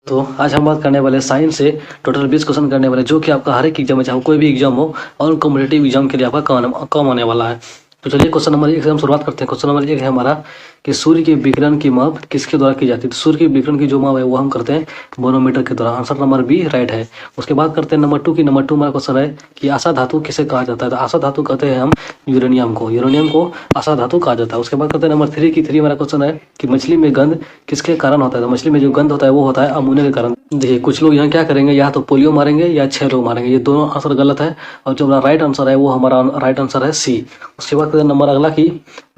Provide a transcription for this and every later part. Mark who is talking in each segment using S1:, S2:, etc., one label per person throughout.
S1: तो आज हम बात करने वाले साइंस से टोटल 20 क्वेश्चन करने वाले, जो कि आपका हर एक एग्जाम में, चाहे कोई भी एग्जाम हो, और कॉम्पिटेटिव एग्जाम के लिए आपका काम आने वाला है। तो चलिए क्वेश्चन नंबर 1 से हम शुरुआत करते हैं। क्वेश्चन नंबर 1 है हमारा कि सूर्य के विकिरण की माप किसके द्वारा की जाती है। तो सूर्य के विकिरण की जो माप है वो हम करते हैं बैरोमीटर के द्वारा। आंसर नंबर बी राइट है। उसके बाद करते हैं नंबर 2 की। नंबर 2 हमारा क्वेश्चन है कि आशा धातु किसे कहा जाता है। तो आशा धातु कहते हैं हम यूरेनियम को आशा धातु कहा जाता है। उसके बाद करते हैं नंबर 3 की। 3 हमारा क्वेश्चन है कि मछली में गंध किसके कारण होता है। तो मछली में जो गंध होता है वो होता है अमोनिया के कारण। देखिए कुछ लोग यहाँ क्या करेंगे, या तो पोलियो मारेंगे या 6 लोग मारेंगे, ये दोनों आंसर गलत है। और जो हमारा राइट आंसर है वो हमारा राइट आंसर है सी। उसके बाद करते हैं नंबर अगला की।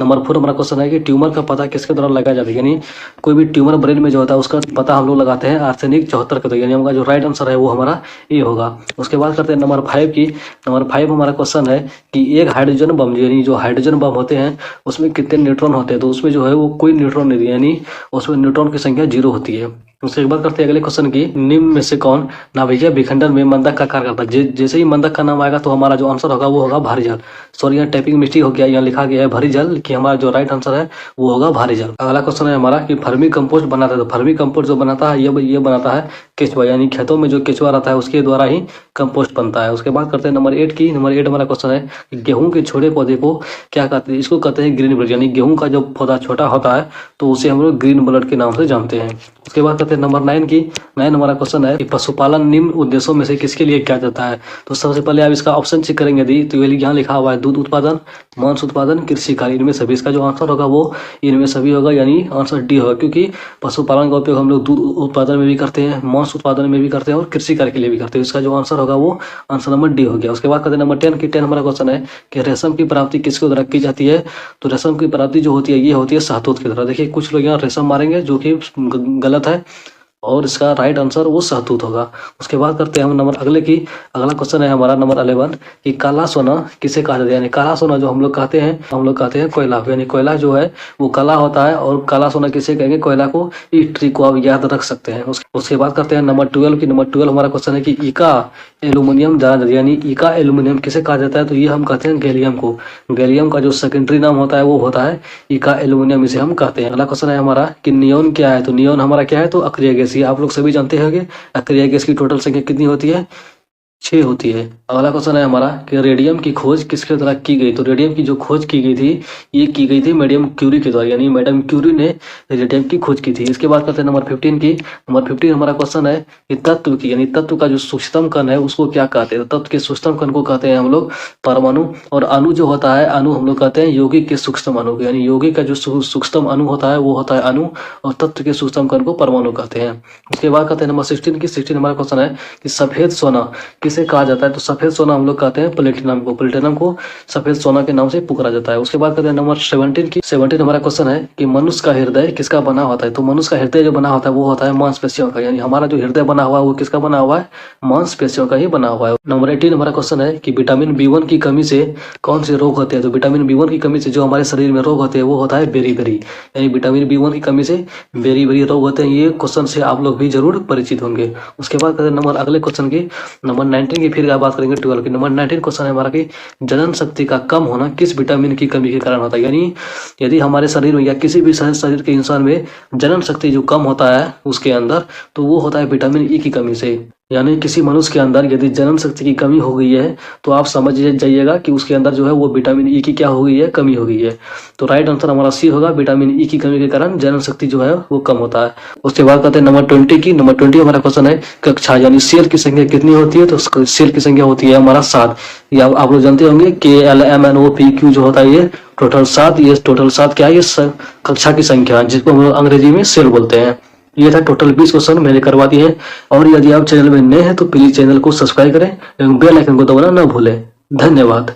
S1: नंबर 4 हमारा क्वेश्चन है कि ट्यूमर का पता किसके द्वारा लगाया जाता है। यानी कोई भी ट्यूमर ब्रेन में जो होता है उसका पता हम लोग लगाते हैं आर्सेनिक 74 के द्वारा। यानी हमारा जो राइट आंसर है वो हमारा ये होगा। उसके बाद करते हैं नंबर 5 की। नंबर 5 हमारा क्वेश्चन है कि एक हाइड्रोजन बम, यानी जो हाइड्रोजन बम होते हैं उसमें कितने न्यूट्रॉन होते हैं। तो उसमें जो है वो कोई न्यूट्रॉन नहीं, यानी उसमें न्यूट्रॉन की संख्या 0 होती है। उसके बाद करते हैं अगले क्वेश्चन की। निम्न में से कौन नाभिकीय विखंडन में मंदक का कार्य करता है। जैसे ही मंदक का नाम आएगा तो हमारा जो आंसर होगा वो होगा भारी जल। सॉरी यहाँ टाइपिंग मिस्टेक हो गया, यहाँ लिखा गया है भारी जल, कि हमारा जो राइट आंसर है वो होगा भारी जल। अगला क्वेश्चन है हमारा कि फर्मी कंपोस्ट बनाता है। तो फर्मी कंपोस्ट जो बनाता है ये बनाता है केचुआ, यानी खेतों में जो केचुआ रहता है उसके द्वारा ही कंपोस्ट बनता है। उसके बाद करते हैं नंबर 8 की। नंबर 8 हमारा क्वेश्चन है कि गेहूं के छोटे पौधे को क्या कहते हैं। इसको कहते हैं ग्रीन ब्लड, यानी गेहूं का जो पौधा छोटा होता है तो उसे हम लोग ग्रीन ब्लड के नाम से जानते हैं। उसके बाद करते हैं नंबर 9 की। 9 हमारा क्वेश्चन है कि पशुपालन निम्न उद्देश्यों में से किसके लिए किया जाता है। तो सबसे पहले आप इसका ऑप्शन चेक करेंगे यदि, तो यहाँ लिखा हुआ है दूध उत्पादन, मांस उत्पादन, कृषि कार्य, इनमें सभी। इसका जो आंसर होगा वो इनमें सभी होगा, यानी आंसर डी होगा। क्योंकि पशुपालन का उपयोग हम लोग दूध उत्पादन में भी करते हैं, मांस उत्पादन में भी करते हैं और कृषि कार्य के लिए भी करते हैं। इसका जो आंसर होगा वो आंसर नंबर डी हो गया। उसके बाद करते हैं नंबर 10 की। 10 हमारा क्वेश्चन है कि रेशम की प्राप्ति किसके द्वारा की जाती है। तो रेशम की प्राप्ति जो होती है ये होती है शहतूत के द्वारा। देखिए कुछ लोग यहाँ रेशम मारेंगे जो कि गलत है, और इसका राइट आंसर वो शहतूत होगा। उसके बाद करते हैं हम नंबर अगले की। अगला क्वेश्चन है हमारा नंबर 11 कि काला सोना किसे कहा जाता है। यानी काला सोना जो हम लोग कहते हैं कोयला, यानी कोयला जो है वो काला होता है। और काला सोना किसे कहेंगे, कोयला को। इस ट्रिक को आप याद रख सकते हैं। उसके बाद करते हैं नंबर 12 की। नंबर 12 हमारा क्वेश्चन है कि इका एल्यूमिनियम जाना जाता है। यानी इका एल्यूमिनियम किसे कहा जाता है। तो ये हम कहते हैं गैलियम को। गैलियम का जो सेकेंडरी नाम होता है वो होता है इका एल्यूमिनियम, इसे हम कहते हैं। अगला क्वेश्चन है हमारा कि नियोन क्या है। तो नियोन हमारा क्या है, तो अक्रिय गैस। आप लोग सभी जानते होंगे अक्रिय गैस की टोटल संख्या कितनी होती है, 6 होती है। अगला क्वेश्चन है हमारा कि रेडियम की खोज किसके द्वारा की गई। तो रेडियम की जो खोज की गई थी ये की गई थी मैडम क्यूरी के द्वारा, यानी मैडम क्यूरी ने रेडियम की खोज की थी। इसके बाद करते हैं नंबर 15 की। नंबर 15 हमारा क्वेश्चन है कि तत्व की, यानी तत्व का जो सूक्ष्मतम कण है उसको क्या कहते हैं। तो तत्व के सूक्ष्मतम कण को कहते हैं हम लोग परमाणु। और अणु जो होता है, अणु हम लोग कहते हैं यौगिक के सूक्ष्मतम अणु को। यानी यौगिक का जो सूक्ष्मतम अणु होता है वो होता है अणु, और तत्व के सूक्ष्मतम कण को परमाणु कहते हैं। उसके बाद कहते हैं नंबर 16 की। 16 हमारा क्वेश्चन है कि सफेद सोना किसे कहा जाता है। तो सफेद सोना हम लोग कहते हैं प्लेटिनम को। प्लेटिनम को सफेद सोना के नाम से पुकारा जाता है। उसके बाद कहते हैं नंबर 17 की। 17 हमारा क्वेश्चन है कि मनुष्य का हृदय किसका बना होता है। तो मनुष्य का हृदय जो बना होता है वो होता है मांसपेशियों का। यानी हमारा जो हृदय बना हुआ है वो किसका बना हुआ है, मांसपेशियों का ही बना हुआ है। नंबर 18 हमारा क्वेश्चन है कि विटामिन B1 की कमी से कौन से रोग होते हैं। तो विटामिन B1 की कमी से जो हमारे शरीर में रोग होते हैं वो होता है बेरी। यानी विटामिन B1 की कमी से बेरी रोग होते हैं। ये क्वेश्चन से आप लोग भी जरूर परिचित होंगे। उसके बाद कहते हैं नंबर अगले क्वेश्चन की नंबर 19 की। फिर बात करेंगे 12 की। नंबर 19 क्वेश्चन है हमारा कि जनन शक्ति का कम होना किस विटामिन की कमी के कारण होता है। यानी यदि हमारे शरीर में या किसी भी शरीर के इंसान में जनन शक्ति जो कम होता है उसके अंदर, तो वो होता है विटामिन ई की कमी से। यानी किसी मनुष्य के अंदर यदि जनन शक्ति की कमी हो गई है तो आप समझ जाइएगा कि उसके अंदर जो है वो विटामिन ई की क्या हो गई है, कमी हो गई है। तो राइट आंसर हमारा सी होगा, विटामिन ई की कमी के कारण जनन शक्ति जो है वो कम होता है। उसके बाद कहते हैं नंबर 20 की। नंबर 20 हमारा क्वेश्चन है कक्षा, यानी सेल की संख्या कितनी होती है। तो सेल की संख्या होती है हमारा 7। ये आप लोग जानते होंगे KLMNOPQ जो होता है ये टोटल 7। ये टोटल 7 क्या है, ये कक्षा की संख्या जिसको हम लोग अंग्रेजी में सेल बोलते हैं। ये था टोटल 20 क्वेश्चन मैंने करवा दिए हैं। और यदि आप चैनल में नए हैं तो प्लीज चैनल को सब्सक्राइब करें एवं बेल आइकन को दबाना न भूलें। धन्यवाद।